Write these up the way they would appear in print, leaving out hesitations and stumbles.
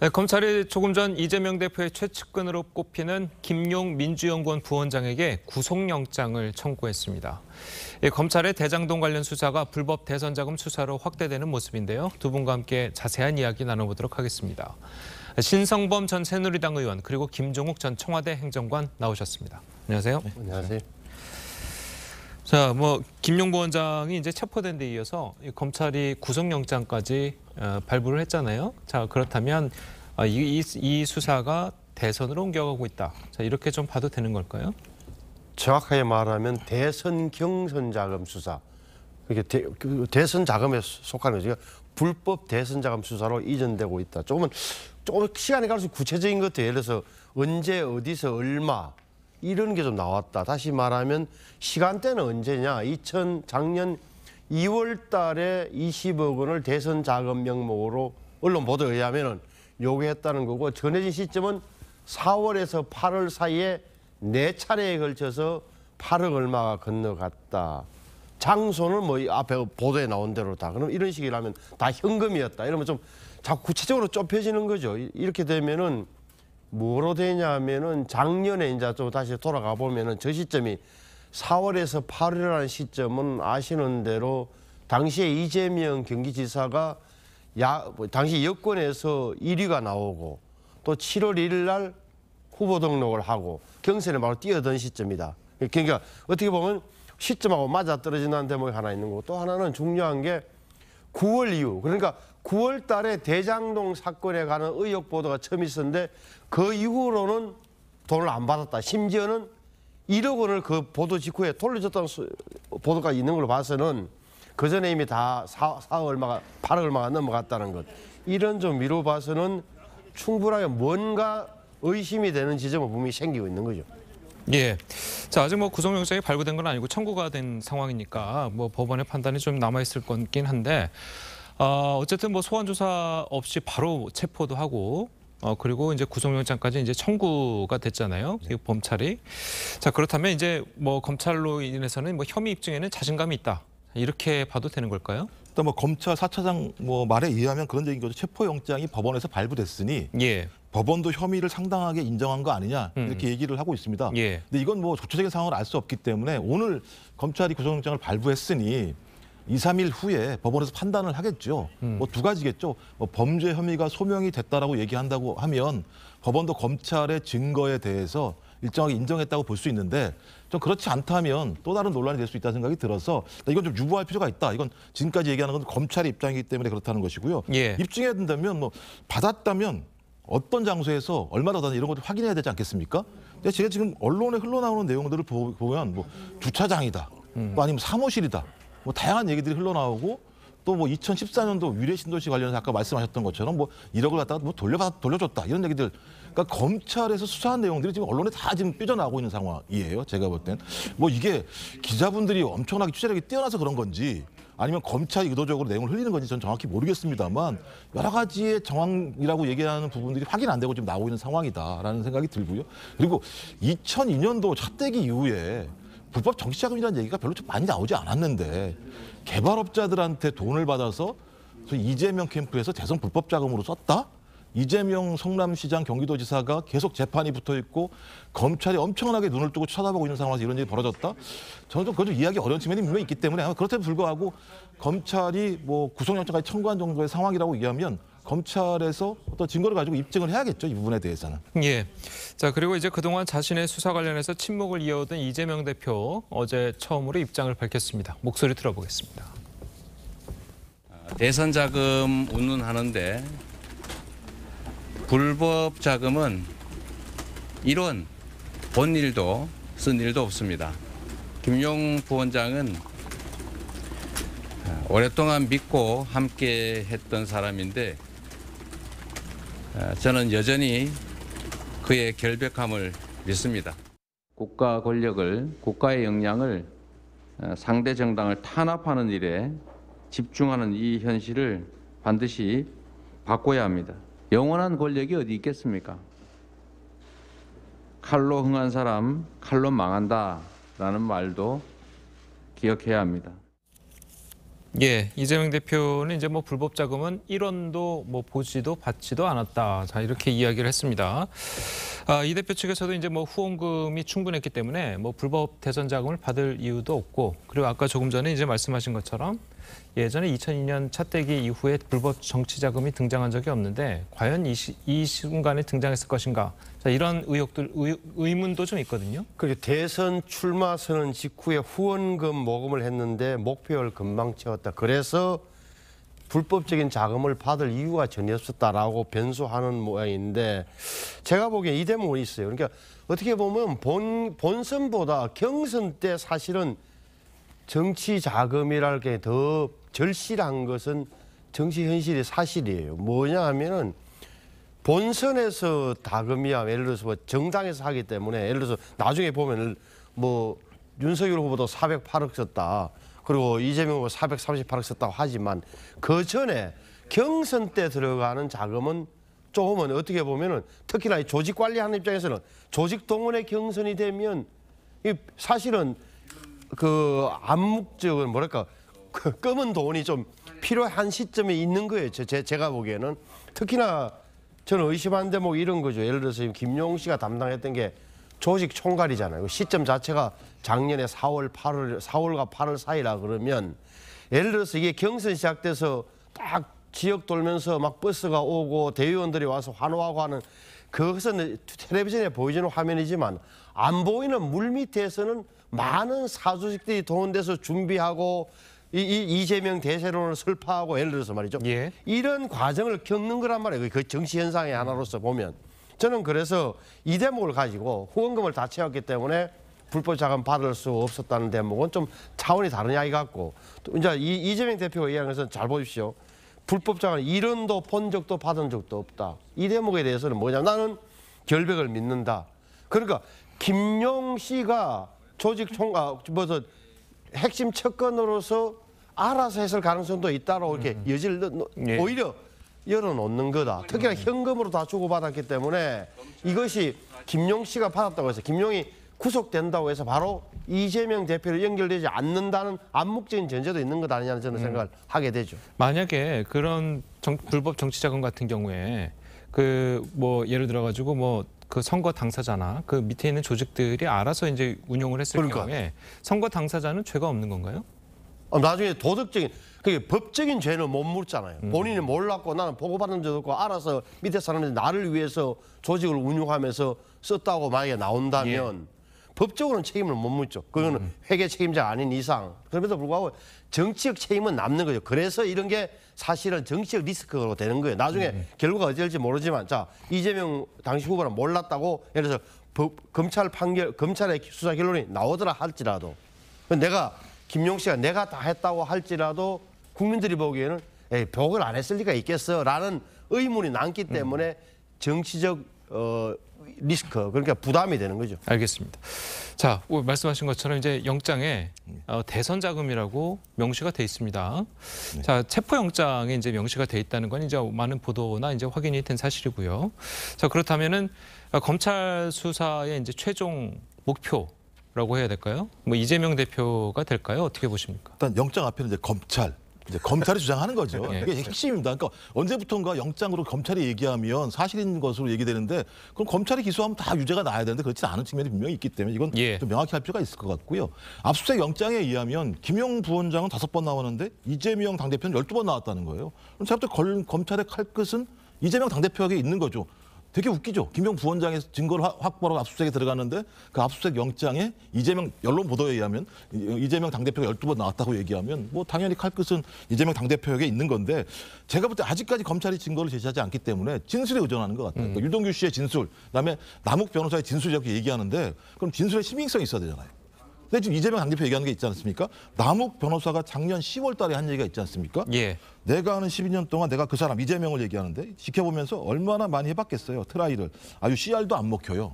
네, 검찰이 조금 전 이재명 대표의 최측근으로 꼽히는 김용 민주연구원 부원장에게 구속영장을 청구했습니다. 검찰의 대장동 관련 수사가 불법 대선 자금 수사로 확대되는 모습인데요. 두 분과 함께 자세한 이야기 나눠보도록 하겠습니다. 신성범 전 새누리당 의원 그리고 김종욱 전 청와대 행정관 나오셨습니다. 안녕하세요. 네, 안녕하세요. 자, 김용 부원장이 이제 체포된 데 이어서 검찰이 구속영장까지 발부를 했잖아요. 자, 그렇다면 이 수사가 대선으로 옮겨가고 있다. 자, 이렇게 좀 봐도 되는 걸까요? 정확하게 말하면 대선 경선 자금 수사. 이게 대선 자금에 속하는 거죠. 불법 대선 자금 수사로 이전되고 있다. 조금 시간이 갈수록 구체적인 것 같아요. 예를 들어서 언제 어디서 얼마 이런 게 좀 나왔다. 다시 말하면 시간대는 언제냐? 작년 2월 달에 20억 원을 대선 자금 명목으로 언론 보도에 의하면은 요구했다는 거고, 전해진 시점은 4월에서 8월 사이에 4차례에 걸쳐서 8억 얼마가 건너갔다. 장소는 앞에 보도에 나온 대로다. 그럼 이런 식이라면 다 현금이었다. 이러면 좀 자꾸 구체적으로 좁혀지는 거죠. 이렇게 되면은 뭐로 되냐면은 작년에 이제 좀 다시 돌아가 보면은 저 시점이 4월에서 8월이라는 시점은 아시는 대로 당시에 이재명 경기지사가 당시 여권에서 1위가 나오고 또 7월 1일 날 후보 등록을 하고 경선에 바로 뛰어든 시점이다. 그러니까 어떻게 보면 시점하고 맞아떨어진다는 대목이 하나 있는 거고, 또 하나는 중요한 게 9월 이후, 그러니까 9월 달에 대장동 사건에 관한 의혹 보도가 처음 있었는데 그 이후로는 돈을 안 받았다. 심지어는 1억 원을 그 보도 직후에 돌려줬다는 보도가 있는 걸로 봐서는 그 전에 이미 다 8억 얼마가 넘어갔다는 것. 이런 좀 미루 봐서는 충분하게 뭔가 의심이 되는 지점은 분명히 생기고 있는 거죠. 예. 자, 아직 구속영장이 발부된 건 아니고 청구가 된 상황이니까 법원의 판단이 좀 남아있을 거긴 한데, 어쨌든 소환 조사 없이 바로 체포도 하고, 그리고 이제 구속영장까지 이제 청구가 됐잖아요. 이 검찰이. 자, 그렇다면 이제 검찰로 인해서는 혐의 입증에는 자신감이 있다. 이렇게 봐도 되는 걸까요? 일단 검찰 4차장 말에 의하면 그런 얘기인 거죠. 체포영장이 법원에서 발부됐으니 예. 법원도 혐의를 상당하게 인정한 거 아니냐 이렇게 얘기를 하고 있습니다. 예. 근데 이건 구체적인 상황을 알 수 없기 때문에 오늘 검찰이 구속영장을 발부했으니 2, 3일 후에 법원에서 판단을 하겠죠. 두 가지겠죠. 범죄 혐의가 소명이 됐다라고 얘기한다고 하면 법원도 검찰의 증거에 대해서 일정하게 인정했다고 볼 수 있는데, 좀 그렇지 않다면 또 다른 논란이 될 수 있다는 생각이 들어서 이건 좀 유보할 필요가 있다. 이건 지금까지 얘기하는 건 검찰의 입장이기 때문에 그렇다는 것이고요. 예. 입증해야 된다면 받았다면 어떤 장소에서 얼마나 받았나 이런 것도 확인해야 되지 않겠습니까? 근데 제가 지금 언론에 흘러나오는 내용들을 보면 주차장이다, 또 아니면 사무실이다, 다양한 얘기들이 흘러나오고, 또 2014년도 위례 신도시 관련해서 아까 말씀하셨던 것처럼 1억을 갖다가 돌려줬다 이런 얘기들. 그러니까 검찰에서 수사한 내용들이 지금 언론에 다 지금 삐져나오고 있는 상황이에요. 제가 볼 땐 이게 기자분들이 엄청나게 취재력이 뛰어나서 그런 건지 아니면 검찰이 의도적으로 내용을 흘리는 건지 전 정확히 모르겠습니다만, 여러 가지의 정황이라고 얘기하는 부분들이 확인 안 되고 지금 나오고 있는 상황이다라는 생각이 들고요. 그리고 2002년도 차떼기 이후에 불법 정치자금이라는 얘기가 별로 좀 많이 나오지 않았는데, 개발업자들한테 돈을 받아서 이재명 캠프에서 대선 불법 자금으로 썼다? 이재명 성남시장 경기도지사가 계속 재판이 붙어 있고 검찰이 엄청나게 눈을 뜨고 쳐다보고 있는 상황에서 이런 일이 벌어졌다? 저는 좀 그건 좀 이해하기 어려운 측면이 분명히 있기 때문에, 아마 그렇다고 불구하고 검찰이 구속영장까지 청구한 정도의 상황이라고 얘기하면 검찰에서 어떤 증거를 가지고 입증을 해야겠죠, 이 부분에 대해서는. 예. 자, 그리고 이제 그동안 자신의 수사 관련해서 침묵을 이어오던 이재명 대표 어제 처음으로 입장을 밝혔습니다. 목소리 들어보겠습니다. 대선 자금 운운하는데 불법 자금은 이런 본 일도 쓴 일도 없습니다. 김용 부원장은 오랫동안 믿고 함께 했던 사람인데, 저는 여전히 그의 결백함을 믿습니다. 국가 권력을, 국가의 역량을 상대 정당을 탄압하는 일에 집중하는 이 현실을 반드시 바꿔야 합니다. 영원한 권력이 어디 있겠습니까? 칼로 흥한 사람 칼로 망한다라는 말도 기억해야 합니다. 예, 이재명 대표는 이제 뭐 불법 자금은 1원도 뭐 보지도 받지도 않았다. 자, 이렇게 이야기를 했습니다. 이 대표 측에서도 이제 뭐 후원금이 충분했기 때문에 뭐 불법 대선 자금을 받을 이유도 없고, 그리고 아까 조금 전에 이제 말씀하신 것처럼 예전에 2002년 차떼기 이후에 불법 정치 자금이 등장한 적이 없는데 과연 이 순간에 등장했을 것인가? 자, 이런 의문도 좀 있거든요. 그리고 대선 출마 선언 직후에 후원금 모금을 했는데 목표를 금방 채웠다. 그래서 불법적인 자금을 받을 이유가 전혀 없었다라고 변수하는 모양인데, 제가 보기엔 이 대목은 있어요. 그러니까 어떻게 보면 본선보다 경선 때 사실은 정치 자금이랄 게 더 절실한 것은 정치 현실이 사실이에요. 뭐냐 하면은 본선에서 다금이야, 예를 들어서 뭐 정당에서 하기 때문에, 예를 들어서 나중에 보면 뭐 윤석열 후보도 408억 썼다, 그리고 이재명 후보 438억 썼다고 하지만 그 전에 경선 때 들어가는 자금은 조금은 어떻게 보면은, 특히나 이 조직 관리하는 입장에서는 조직 동원의 경선이 되면 이 사실은 그 암묵적인 뭐랄까 그 검은 돈이 좀 필요한 시점에 있는 거예요. 제가 보기에는. 특히나 저는 의심한 대목 이런 거죠. 예를 들어서 김용 씨가 담당했던 게 조직 총괄이잖아요. 시점 자체가 작년에 4월과 8월 사이라 그러면, 예를 들어서 이게 경선 시작돼서 딱 지역 돌면서 막 버스가 오고 대의원들이 와서 환호하고 하는, 그것은 텔레비전에 보여주는 화면이지만 안 보이는 물 밑에서는 많은 사조직들이 동원돼서 준비하고 이재명 대세론을 설파하고, 예를 들어서 말이죠. 예. 이런 과정을 겪는 거란 말이에요. 그 정치 현상의 하나로서 보면. 저는 그래서 이 대목을 가지고 후원금을 다 채웠기 때문에 불법 자금 받을 수 없었다는 대목은 좀 차원이 다른 이야기 같고, 또 이제 이재명 대표가 이야기한 것은 잘 보십시오. 불법 자금 1원도 본 적도 받은 적도 없다. 이 대목에 대해서는 뭐냐면, 나는 결백을 믿는다. 그러니까 김용 씨가 조직 총괄 핵심 척건으로서 알아서 했을 가능성도 있다라고 이렇게 여지를 오히려 열어놓는 거다. 특히나 현금으로 다 주고받았기 때문에 이것이 김용 씨가 받았다고 해서 김용이 구속된다고 해서 바로 이재명 대표를 연결되지 않는다는 암묵적인 전제도 있는 것 아니냐는 저는 생각을 하게 되죠. 만약에 그런 불법 정치 자금 같은 경우에 그 뭐 예를 들어 가지고 뭐 그 선거 당사자나 그 밑에 있는 조직들이 알아서 이제 운용을 했을 경우에 선거 당사자는 죄가 없는 건가요? 나중에 도덕적인, 그게 법적인 죄는 못 묻잖아요. 본인이 몰랐고 나는 보고받은 적도 없고 알아서 밑에 사람들이 나를 위해서 조직을 운영하면서 썼다고 만약에 나온다면 법적으로는 책임을 못 묻죠. 그거는 회계 책임자가 아닌 이상. 그럼에도 불구하고 정치적 책임은 남는 거죠. 그래서 이런 게 사실은 정치적 리스크로 되는 거예요. 나중에 결과가 어찌 될지 모르지만, 자, 이재명 당시 후보는 몰랐다고 예를 들어서 검찰의 수사 결론이 나오더라 할지라도, 내가 김용 씨가 내가 다 했다고 할지라도 국민들이 보기에는 에이, 보고를 안 했을 리가 있겠어라는 의문이 남기 때문에 정치적 리스크, 그러니까 부담이 되는 거죠. 알겠습니다. 자, 말씀하신 것처럼 이제 영장에 대선 자금이라고 명시가 돼 있습니다. 네. 자, 체포 영장에 이제 명시가 돼 있다는 건 이제 많은 보도나 이제 확인이 된 사실이고요. 자, 그렇다면은 검찰 수사의 이제 최종 목표라고 해야 될까요? 뭐 이재명 대표가 될까요? 어떻게 보십니까? 일단 영장 앞에는 이제 검찰이 주장하는 거죠. 예. 이게 핵심입니다. 그러니까 언제부턴가 영장으로 검찰이 얘기하면 사실인 것으로 얘기되는데, 그럼 검찰이 기소하면 다 유죄가 나야 되는데 그렇지 않은 측면이 분명히 있기 때문에 이건 좀 명확히 할 필요가 있을 것 같고요. 압수수색 영장에 의하면 김용 부원장은 5번 나오는데 이재명 당대표는 12번 나왔다는 거예요. 그럼 제가부터 검찰의 칼끝은 이재명 당대표에게 있는 거죠. 되게 웃기죠. 김용 부원장의 증거를 확보하러 압수수색에 들어갔는데 그 압수수색 영장에 이재명, 언론 보도에 의하면 이재명 당대표가 12번 나왔다고 얘기하면 뭐 당연히 칼끝은 이재명 당대표에게 있는 건데, 제가 볼 때 아직까지 검찰이 증거를 제시하지 않기 때문에 진술에 의존하는 것 같아요. 그러니까 유동규 씨의 진술, 그다음에 남욱 변호사의 진술 이렇게 얘기하는데, 그럼 진술에 신빙성이 있어야 되잖아요. 근데 지금 이재명 당대표 얘기하는 게 있지 않습니까? 남욱 변호사가 작년 10월 달에 한 얘기가 있지 않습니까? 예. 내가 하는 12년 동안 내가 그 사람 이재명을 얘기하는데 지켜보면서 얼마나 많이 해봤겠어요. 트라이를. 아주 CR도 안 먹혀요.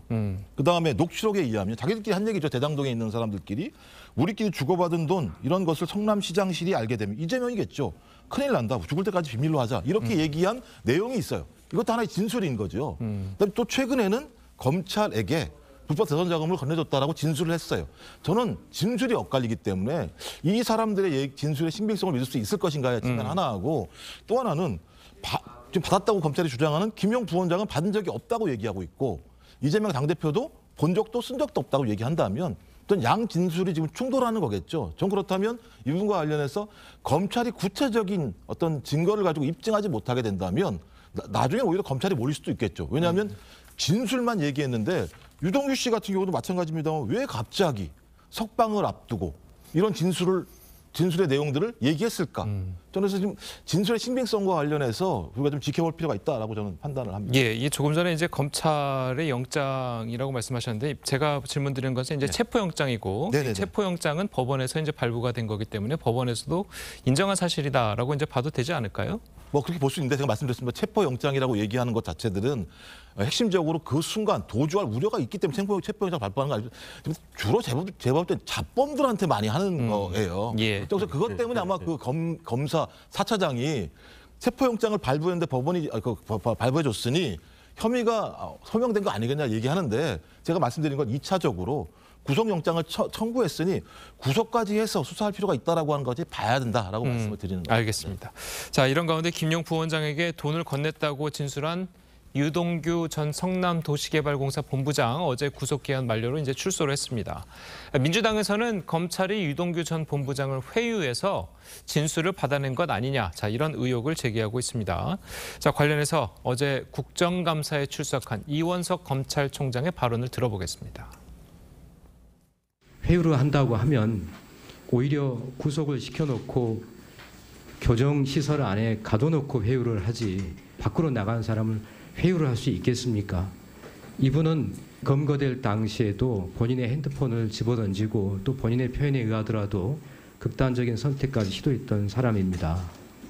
그다음에 녹취록에 의하면 자기들끼리 한 얘기죠. 대장동에 있는 사람들끼리. 우리끼리 주고받은 돈 이런 것을 성남시장실이 알게 되면 이재명이겠죠. 큰일 난다. 죽을 때까지 비밀로 하자. 이렇게 얘기한 내용이 있어요. 이것도 하나의 진술인 거죠. 그다음에 또 최근에는 검찰에게 불법 대선 자금을 건네줬다라고 진술을 했어요. 저는 진술이 엇갈리기 때문에 이 사람들의 진술의 신빙성을 믿을 수 있을 것인가의 측면 하나 하고 또 하나는 지금 받았다고 검찰이 주장하는 김용 부원장은 받은 적이 없다고 얘기하고 있고 이재명 당대표도 본 적도 쓴 적도 없다고 얘기한다면 어떤 양 진술이 지금 충돌하는 거겠죠. 전 그렇다면 이분과 관련해서 검찰이 구체적인 어떤 증거를 가지고 입증하지 못하게 된다면 나중에 오히려 검찰이 몰릴 수도 있겠죠. 왜냐하면 진술만 얘기했는데 유동규 씨 같은 경우도 마찬가지입니다만 왜 갑자기 석방을 앞두고 이런 진술의 내용들을 얘기했을까? 저는 그래서 지금 진술의 신빙성과 관련해서 우리가 좀 지켜볼 필요가 있다라고 저는 판단을 합니다. 예, 이게 조금 전에 이제 검찰의 영장이라고 말씀하셨는데 제가 질문드린 것은 이제 체포영장이고 네네네. 체포영장은 법원에서 이제 발부가 된 거기 때문에 법원에서도 인정한 사실이다라고 이제 봐도 되지 않을까요? 뭐 그렇게 볼 수 있는데 제가 말씀드렸습니다. 체포영장이라고 얘기하는 것 자체들은 핵심적으로 그 순간 도주할 우려가 있기 때문에 체포영장 발부하는 거 아니죠. 주로 제법 때 잡범들한테 많이 하는 거예요. 예. 그래서 그것 때문에 아마 그 검사 4차장이 체포영장을 발부했는데 법원이 발부해줬으니 혐의가 소명된 거 아니겠냐 얘기하는데 제가 말씀드린 건 2차적으로 구속영장을 청구했으니 구속까지 해서 수사할 필요가 있다라고 하는 것이 봐야 된다라고 말씀을 드리는 거예요. 알겠습니다. 자, 이런 가운데 김용 부원장에게 돈을 건넸다고 진술한 유동규 전 성남도시개발공사 본부장 어제 구속기한 만료로 이제 출소를 했습니다. 민주당에서는 검찰이 유동규 전 본부장을 회유해서 진술을 받아낸 것 아니냐, 자 이런 의혹을 제기하고 있습니다. 자 관련해서 어제 국정감사에 출석한 이원석 검찰총장의 발언을 들어보겠습니다. 회유를 한다고 하면 오히려 구속을 시켜놓고 교정시설 안에 가둬놓고 회유를 하지 밖으로 나간 사람을 회유를 할 수 있겠습니까? 이분은 검거될 당시에도 본인의 핸드폰을 집어던지고 또 본인의 표현에 의하더라도 극단적인 선택까지 시도했던 사람입니다.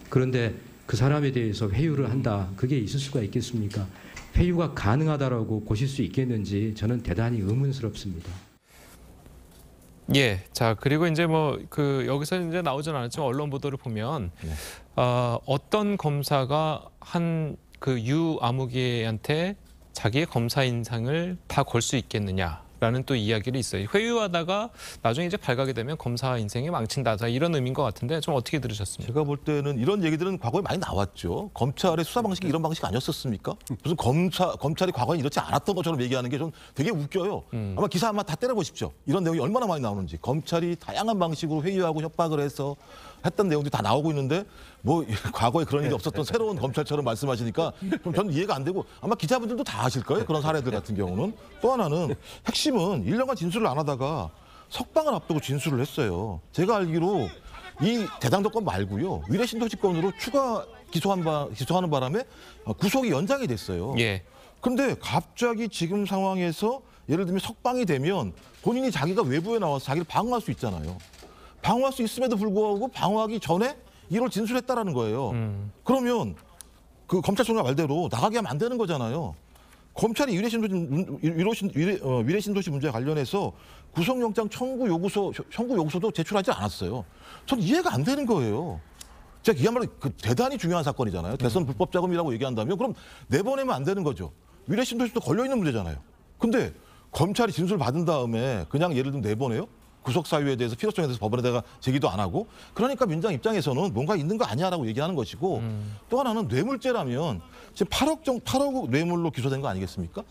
그런데 그 사람에 대해서 회유를 한다, 그게 있을 수가 있겠습니까? 회유가 가능하다라고 보실 수 있겠는지 저는 대단히 의문스럽습니다. 예, 자 그리고 이제 뭐 그 여기서 이제 나오진 않았지만 언론 보도를 보면 어떤 검사가 한 그 유아무개한테 자기의 검사 인상을 다 걸 수 있겠느냐라는 또 이야기를 있어요. 회유하다가 나중에 이제 발각이 되면 검사 인생이 망친다, 자 이런 의미인 것 같은데 좀 어떻게 들으셨습니까? 제가 볼 때는 이런 얘기들은 과거에 많이 나왔죠. 검찰의 수사 방식이 이런 방식 아니었었습니까? 무슨 검찰이 과거에 이렇지 않았던 것처럼 얘기하는 게 좀 되게 웃겨요. 아마 기사 아마 다 때려보십시오. 이런 내용이 얼마나 많이 나오는지. 검찰이 다양한 방식으로 회유하고 협박을 해서 했던 내용들이 다 나오고 있는데 뭐 과거에 그런 일이 없었던 새로운 검찰처럼 말씀하시니까 좀 저는 이해가 안 되고 아마 기자분들도 다 아실 거예요. 그런 사례들 같은 경우는. 또 하나는 핵심은 1년간 진술을 안 하다가 석방을 앞두고 진술을 했어요. 제가 알기로 이 대장동 건 말고요. 위례신도시 건으로 추가 기소하는 바람에 구속이 연장이 됐어요. 예. 근데 갑자기 지금 상황에서 예를 들면 석방이 되면 본인이 자기가 외부에 나와서 자기를 방어할 수 있잖아요. 방어할 수 있음에도 불구하고 방어하기 전에 이걸 진술했다라는 거예요. 그러면 그 검찰총장 말대로 나가게 하면 안 되는 거잖아요. 검찰이 위례신도시 문제와 관련해서 구속영장 청구 요구서도 제출하지 않았어요. 전 이해가 안 되는 거예요. 제가 이야말로 대단히 중요한 사건이잖아요. 대선 불법 자금이라고 얘기한다면 그럼 내보내면 안 되는 거죠. 위례신도시도 걸려있는 문제잖아요. 근데 검찰이 진술 받은 다음에 그냥 예를 들면 내보내요? 구속 사유에 대해서 필요성에 대해서 법원에다가 제기도 안 하고 그러니까 민주당 입장에서는 뭔가 있는 거 아니야라고 얘기하는 것이고 또 하나는 뇌물죄라면 지금 8억 뇌물로 기소된 거 아니겠습니까?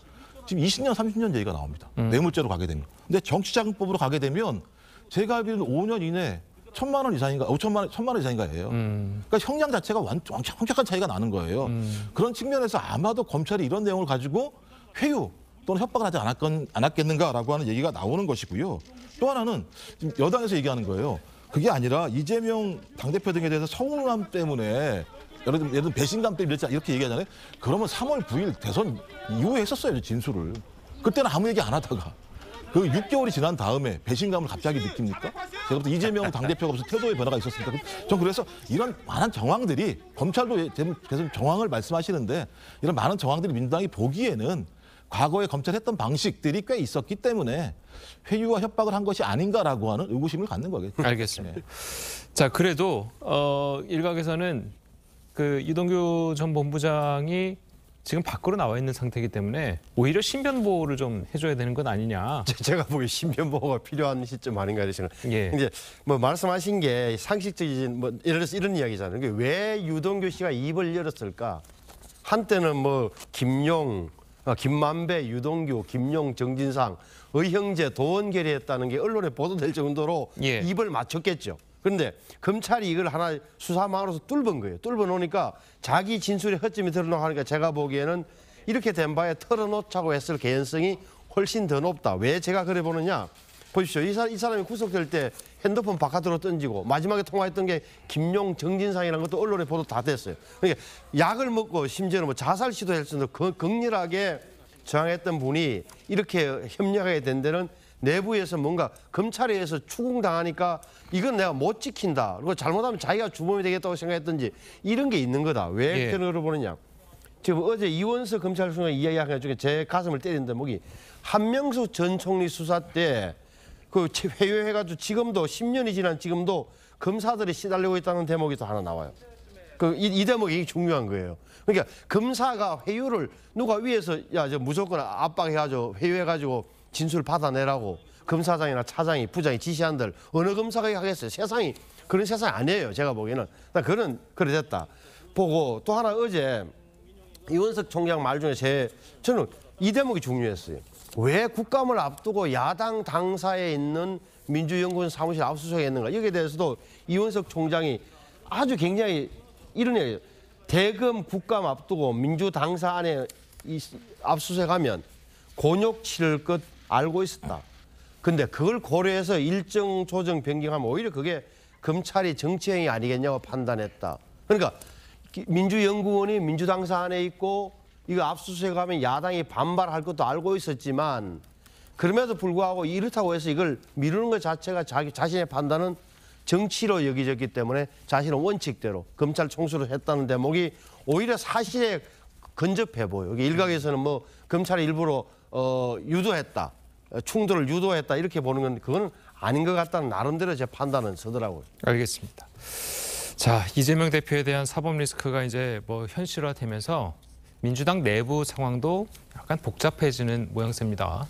지금 20년, 30년 얘기가 나옵니다. 뇌물죄로 가게 되면. 근데 정치자금법으로 가게 되면 제가 알기로는 5년 이내 1,000만 원 이상인가, 5천만 원 이상인가예요. 그러니까 형량 자체가 엄청난 차이가 나는 거예요. 그런 측면에서 아마도 검찰이 이런 내용을 가지고 회유 또는 협박을 하지 않았겠는가라고 하는 얘기가 나오는 것이고요. 또 하나는 지금 여당에서 얘기하는 거예요. 그게 아니라 이재명 당대표 등에 대해서 서운함 때문에 예를 들면 배신감 때문에 이렇게 얘기하잖아요. 그러면 3월 9일 대선 이후에 했었어요, 진술을. 그때는 아무 얘기 안 하다가. 그 6개월이 지난 다음에 배신감을 갑자기 느낍니까? 제가 볼 때 이재명 당대표가 무슨 태도의 변화가 있었습니까? 전 그래서 이런 많은 정황들이 검찰도 계속 정황을 말씀하시는데 이런 많은 정황들이 민주당이 보기에는 과거에 검찰이 했던 방식들이 꽤 있었기 때문에 회유와 협박을 한 것이 아닌가라고 하는 의구심을 갖는 거겠죠. 알겠습니다. 자, 그래도 일각에서는 그 유동규 전 본부장이 지금 밖으로 나와 있는 상태이기 때문에 오히려 신변 보호를 좀 해줘야 되는 건 아니냐. 제가 보기에 신변 보호가 필요한 시점 아닌가 이런 생각. 예. 이제 뭐 말씀하신 게 상식적인 뭐 예를 들어서 이런 이야기잖아요. 그게 왜 유동규 씨가 입을 열었을까? 한때는 뭐 김용, 김만배, 유동규, 김용, 정진상, 의형제, 도원결이 했다는 게 언론에 보도될 정도로 예. 입을 맞췄겠죠. 그런데 검찰이 이걸 하나 수사망으로서 뚫은 거예요. 뚫어 놓으니까 자기 진술에 허점이 드러나니까 제가 보기에는 이렇게 된 바에 털어놓자고 했을 개연성이 훨씬 더 높다. 왜 제가 그래 보느냐? 보십시오. 이 사람이 구속될 때 핸드폰 바깥으로 던지고 마지막에 통화했던 게 김용, 정진상이라는 것도 언론에 보도 다 됐어요. 그러니까 약을 먹고 심지어는 뭐 자살 시도했을 정도로 극렬하게 저항했던 분이 이렇게 협력하게 된 데는 내부에서 뭔가 검찰에 의해서 추궁당하니까 이건 내가 못 지킨다. 그리고 잘못하면 자기가 주범이 되겠다고 생각했던지 이런 게 있는 거다. 왜 예. 그런 걸 보느냐. 지금 어제 이원석 검찰총장 이야기한 것 중에 제 가슴을 때린 대목이 한명수 전 총리 수사 때 그 회유해가지고 지금도 10년이 지난 지금도 검사들이 시달리고 있다는 대목이 또 하나 나와요. 이 대목이 중요한 거예요. 그러니까 검사가 회유를 누가 위에서 야 저 무조건 압박해가지고 회유해가지고 진술 받아내라고 검사장이나 차장이 부장이 지시한들 어느 검사가 하겠어요. 세상이 그런 세상이 아니에요. 제가 보기에는 그런 그래 됐다. 보고 또 하나 어제 이원석 총장 말 중에 저는 이 대목이 중요했어요. 왜 국감을 앞두고 야당 당사에 있는 민주연구원 사무실 압수수색했는가 여기에 대해서도 이원석 총장이 아주 굉장히 이런 얘기예요. 대검 국감 앞두고 민주 당사 안에 압수수색하면 곤욕 치를 것 알고 있었다. 근데 그걸 고려해서 일정 조정 변경하면 오히려 그게 검찰이 정치행위 아니겠냐고 판단했다. 그러니까 민주연구원이 민주당사 안에 있고 이거 압수수색하면 야당이 반발할 것도 알고 있었지만 그럼에도 불구하고 이렇다고 해서 이걸 미루는 것 자체가 자신의 판단은 정치로 여겨졌기 때문에 자신은 원칙대로 검찰 총수를 했다는 대목이 오히려 사실에 근접해 보여요. 여기 일각에서는 뭐 검찰이 일부러 유도했다. 충돌을 유도했다. 이렇게 보는 건 그건 아닌 것 같다는 나름대로 제 판단은 서더라고요. 알겠습니다. 자, 이재명 대표에 대한 사법 리스크가 이제 뭐 현실화되면서 민주당 내부 상황도 약간 복잡해지는 모양새입니다.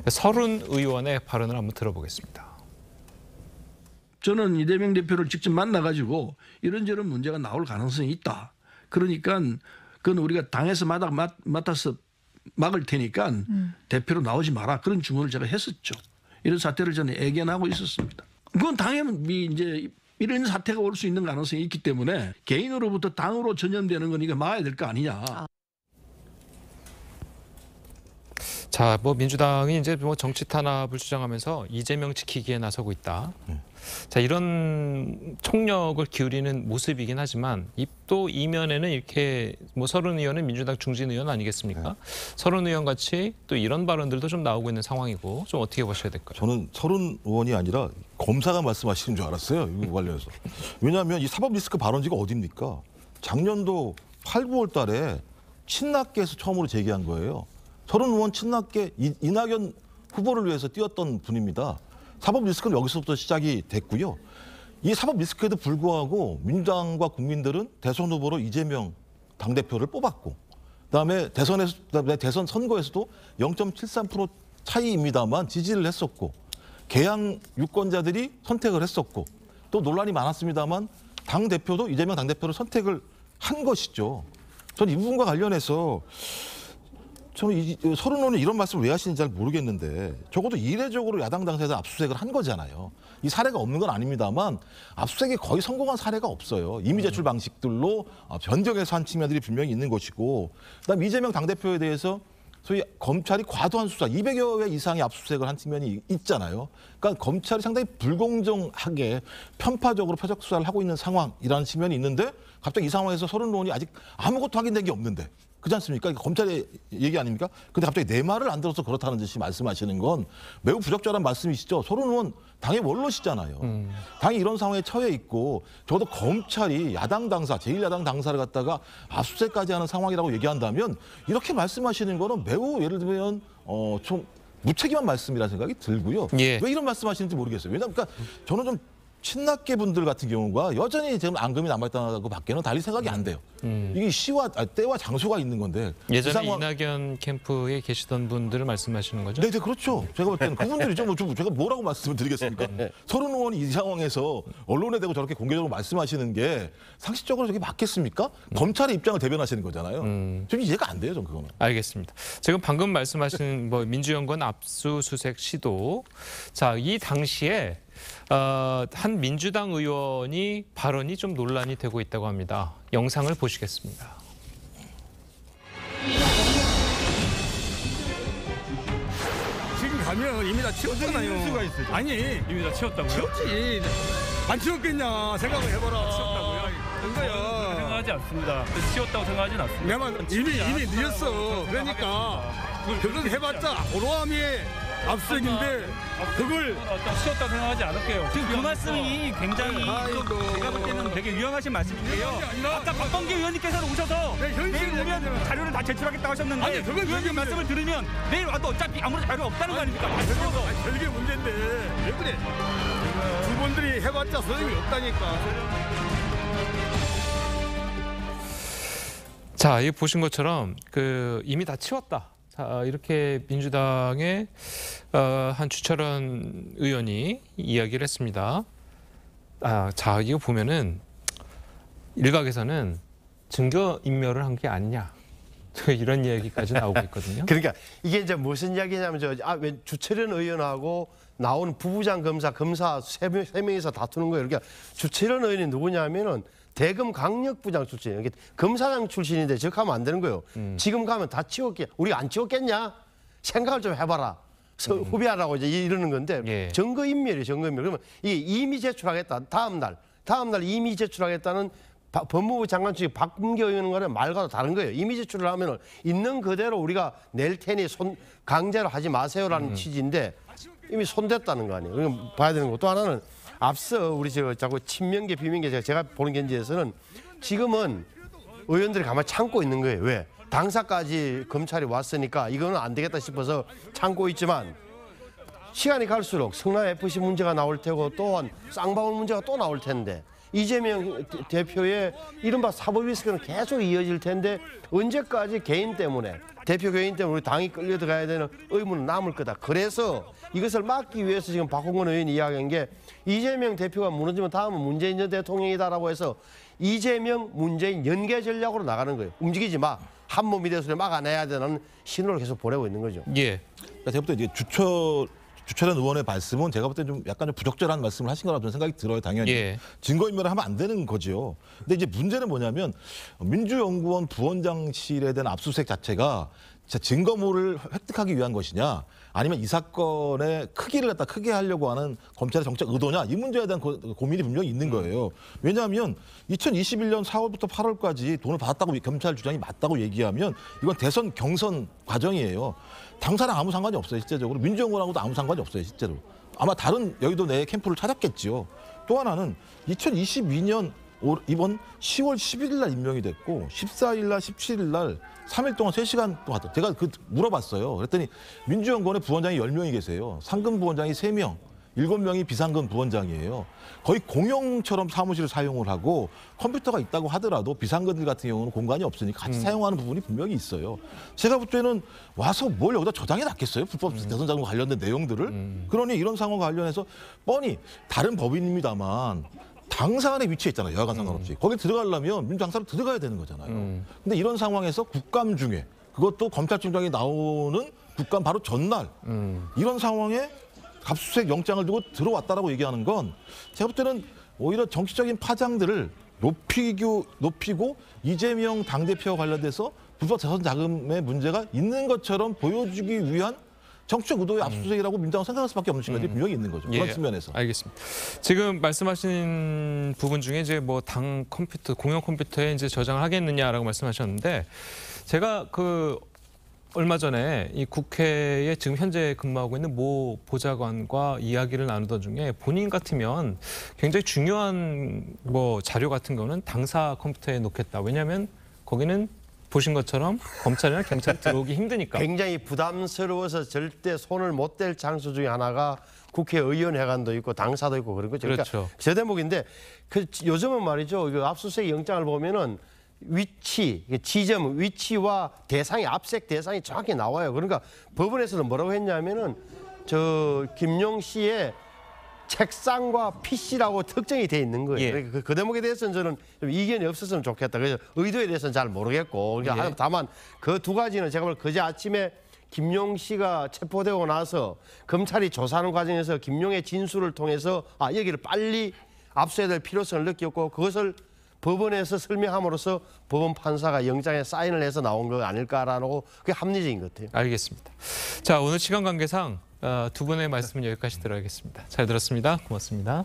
서른 의원의 발언을 한번 들어보겠습니다. 저는 이재명 대표를 직접 만나가지고 이런저런 문제가 나올 가능성이 있다. 그러니까 그건 우리가 당에서 맡아서 막을 테니까 대표로 나오지 마라. 그런 주문을 제가 했었죠. 이런 사태를 저는 예견하고 있었습니다. 그건 당에는 이제 이런 사태가 올 수 있는 가능성이 있기 때문에 개인으로부터 당으로 전염되는 건 이거 막아야 될 거 아니냐. 자, 뭐 민주당이 이제 뭐 정치 탄압을 주장하면서 이재명 지키기에 나서고 있다. 자, 이런 총력을 기울이는 모습이긴 하지만 또 이면에는 이렇게 뭐 서른 의원은 민주당 중진 의원 아니겠습니까? 서른 의원 같이 또 이런 발언들도 좀 나오고 있는 상황이고 좀 어떻게 보셔야 될까요? 저는 서른 의원이 아니라 검사가 말씀하시는 줄 알았어요. 이거 관련해서. 왜냐하면 이 사법 리스크 발언지가 어딥니까? 작년도 8, 9월 달에 친낙계에서 처음으로 제기한 거예요. 서른 의원 친낙계 이낙연 후보를 위해서 뛰었던 분입니다. 사법 리스크는 여기서부터 시작이 됐고요. 이 사법 리스크에도 불구하고 민주당과 국민들은 대선 후보로 이재명 당대표를 뽑았고 그다음에 대선 선거에서도 0.73% 차이입니다만 지지를 했었고 개항 유권자들이 선택을 했었고 또 논란이 많았습니다만 당대표도 이재명 당대표를 선택을 한 것이죠. 저는 이 부분과 관련해서 저는 서른 의원은 이런 말씀을 왜 하시는지 잘 모르겠는데 적어도 이례적으로 야당 당사에서 압수수색을 한 거잖아요. 이 사례가 없는 건 아닙니다만 압수수색이 거의 성공한 사례가 없어요. 이미 제출 방식들로 변경해서 한 측면들이 분명히 있는 것이고 그다음 이재명 당대표에 대해서 소위 검찰이 과도한 수사 200여 회 이상의 압수수색을 한 측면이 있잖아요. 그러니까 검찰이 상당히 불공정하게 편파적으로 표적 수사를 하고 있는 상황이라는 측면이 있는데 갑자기 이 상황에서 서른 의원이 아직 아무것도 확인된 게 없는데 그렇지 않습니까? 검찰의 얘기 아닙니까? 근데 갑자기 내 말을 안 들어서 그렇다는 듯이 말씀하시는 건 매우 부적절한 말씀이시죠. 서른 의원 당의 원로시잖아요. 당이 이런 상황에 처해 있고 저도 검찰이 야당 당사, 제1야당 당사를 갖다가 압수수색까지 하는 상황이라고 얘기한다면 이렇게 말씀하시는 거는 매우 예를 들면 좀 무책임한 말씀이라는 생각이 들고요. 예. 왜 이런 말씀하시는지 모르겠어요. 왜냐하면 그러니까 저는 좀 친낙계 분들 같은 경우가 여전히 지금 앙금이 남아있다는 것밖에는 달리 생각이 안 돼요. 이게 때와 장소가 있는 건데 예전에 그 상황- 이낙연 캠프에 계시던 분들을 말씀하시는 거죠? 네, 그렇죠. 제가 볼 때는 그분들이죠. 뭐 제가 뭐라고 말씀을 드리겠습니까? 서른 의원이 이 상황에서 언론에 대고 저렇게 공개적으로 말씀하시는 게 상식적으로 저게 맞겠습니까? 검찰의 입장을 대변하시는 거잖아요. 좀 이해가 안 돼요, 전 그거는. 알겠습니다. 지금 방금 말씀하신 뭐 민주연구원 압수수색 시도, 자, 이 당시에 한 민주당 의원이 발언이 좀 논란이 되고 있다고 합니다. 영상을 보시겠습니다. 지금 가면 이미 다 치웠잖아요. 아니 이미 다 치웠다고요? 치웠지. 안 치웠겠냐 생각을 해봐라. 치웠다고요? 그거야. 생각하지 않습니다. 치웠다고 생각하진 않습니다. 내 말 이미 늦었어. 그러니까 그걸 해봤자 오로함이 압수수색인데 그걸 치웠다고 생각하지 않을게요. 지금 그 말씀이 굉장히 아이고. 제가 볼 때는 되게 위험하신 말씀인데요. 아까 박범계 의원님께서는 오셔서 네, 현실이 내일 오면 아니라. 자료를 다 제출하겠다고 하셨는데 아니, 그건 의원님 현실인데. 말씀을 들으면 내일 와도 어차피 아무런 자료가 없다는 거 아닙니까? 별게 문제인데 왜 그래? 두 분들이 해봤자 소용이 없다니까. 자, 이 보신 것처럼 이미 다 치웠다. 자, 이렇게 민주당의 한 주철원 의원이 이야기를 했습니다. 자, 이거 보면은 일각에서는 증거 인멸을 한 게 아니냐. 이런 이야기까지 나오고 있거든요. 그러니까 이게 이제 무슨 이야기냐면 왜 주철현 의원하고 나온 부부장 검사 세 명이서 다투는 거예요. 그러니까 주철현 의원이 누구냐면은 대검 강력부장 출신이에요. 이게 검사장 출신인데 저렇게 하면 안 되는 거예요. 지금 가면 다 치웠겠. 우리가 안 치웠겠냐? 생각을 좀 해봐라. 후배하라고 이제 이러는 건데 예. 증거인멸이에요. 증거인멸. 그러면 이게 이미 제출하겠다. 다음 날 이미 제출하겠다는 법무부 장관 측의 박범계 의원과는 말과도 다른 거예요. 이미 제출을 하면 있는 그대로 우리가 낼 테니 강제로 하지 마세요라는 취지인데 이미 손댔다는 거 아니에요. 그럼 봐야 되는 거. 또 하나는 앞서 우리 자꾸 친명계 비명계 제가 보는 견지에서는 지금은 의원들이 가만히 참고 있는 거예요. 왜? 당사까지 검찰이 왔으니까 이거는 안 되겠다 싶어서 참고 있지만 시간이 갈수록 성남 FC 문제가 나올 테고 또한 쌍방울 문제가 또 나올 텐데 이재명 대표의 이른바 사법 리스크는 계속 이어질 텐데 언제까지 개인 때문에 대표 개인 때문에 우리 당이 끌려 들어가야 되는 의무는 남을 거다. 그래서 이것을 막기 위해서 지금 박홍근 의원이 이야기한 게 이재명 대표가 무너지면 다음은 문재인 전 대통령이다라고 해서 이재명, 문재인 연계 전략으로 나가는 거예요. 움직이지 마. 한 몸이 돼서 막아내야 되는 신호를 계속 보내고 있는 거죠. 예. 그러니까 제가 볼 때 이제 주철현 의원의 말씀은 제가 볼 때 좀 약간 좀 부적절한 말씀을 하신 거라고 저는 생각이 들어요. 당연히 예. 증거인멸을 하면 안 되는 거죠. 근데 이제 문제는 뭐냐면 민주연구원 부원장실에 대한 압수수색 자체가 진짜 증거물을 획득하기 위한 것이냐, 아니면 이 사건의 크기를 갖다 크게 하려고 하는 검찰의 정책 의도냐, 이 문제에 대한 고민이 분명히 있는 거예요. 왜냐하면 2021년 4월부터 8월까지 돈을 받았다고 검찰 주장이 맞다고 얘기하면 이건 대선 경선 과정이에요. 당사랑 아무 상관이 없어요, 실제적으로. 민주연구원하고도 아무 상관이 없어요, 실제로. 아마 다른 여의도 내 캠프를 찾았겠지요. 또 하나는 2022년 이번 10월 11일 날 임명이 됐고 14일 날 17일 날 3일 동안 3시간 동안 제가 물어봤어요. 그랬더니 민주연구원에 부원장이 10명이 계세요. 상금 부원장이 3명, 7명이 비상금 부원장이에요. 거의 공용처럼 사무실을 사용을 하고 컴퓨터가 있다고 하더라도 비상금들 같은 경우는 공간이 없으니까 같이 사용하는 부분이 분명히 있어요. 제가 볼 때는 와서 뭘 여기다 저장해 놨겠어요? 불법 대선 자금 관련된 내용들을. 그러니 이런 상황과 관련해서 뻔히 다른 법인입니다만 당사 안에 위치해 있잖아요. 여하간 상관없이. 거기 들어가려면 민주당사로 들어가야 되는 거잖아요. 근데 이런 상황에서 국감 중에 그것도 검찰총장이 나오는 국감 바로 전날 이런 상황에 압수수색 영장을 두고 들어왔다라고 얘기하는 건 제가 볼 때는 오히려 정치적인 파장들을 높이고 이재명 당대표와 관련돼서 불법 대선 자금의 문제가 있는 것처럼 보여주기 위한 정치적 의도의 압수수색이라고 민주당은 생각할 수밖에 없는 측면이 분명히 있는 거죠. 그런 측면에서. 알겠습니다. 지금 말씀하신 부분 중에 이제 뭐 당 컴퓨터, 공용 컴퓨터에 이제 저장을 하겠느냐라고 말씀하셨는데 제가 얼마 전에 이 국회에 지금 현재 근무하고 있는 모 보좌관과 이야기를 나누던 중에 본인 같으면 굉장히 중요한 뭐 자료 같은 거는 당사 컴퓨터에 놓겠다. 왜냐하면 거기는 보신 것처럼 검찰이나 경찰이 들어오기 힘드니까. 굉장히 부담스러워서 절대 손을 못 댈 장소 중에 하나가 국회의원회관도 있고 당사도 있고 그런 거죠. 그러니까 그렇죠. 저 대목인데 요즘은 말이죠. 이거 압수수색 영장을 보면은 위치, 지점, 위치와 대상이 압색 대상이 정확히 나와요. 그러니까 법원에서는 뭐라고 했냐면은 저 김용 씨의 책상과 PC라고 특정이 돼 있는 거예요. 예. 그러니까 그 대목에 대해서는 저는 좀 이견이 없었으면 좋겠다. 그래서 의도에 대해서는 잘 모르겠고, 그러니까 예. 다만 그 두 가지는 제가 볼 그제 아침에 김용 씨가 체포되고 나서 검찰이 조사하는 과정에서 김용의 진술을 통해서 여기를 빨리 압수해야 될 필요성을 느꼈고 그것을 법원에서 설명함으로써 법원 판사가 영장에 사인을 해서 나온 거 아닐까라고 그게 합리적인 것 같아요. 알겠습니다. 자, 오늘 시간 관계상 두 분의 말씀은 여기까지 들어야겠습니다. 잘 들었습니다. 고맙습니다.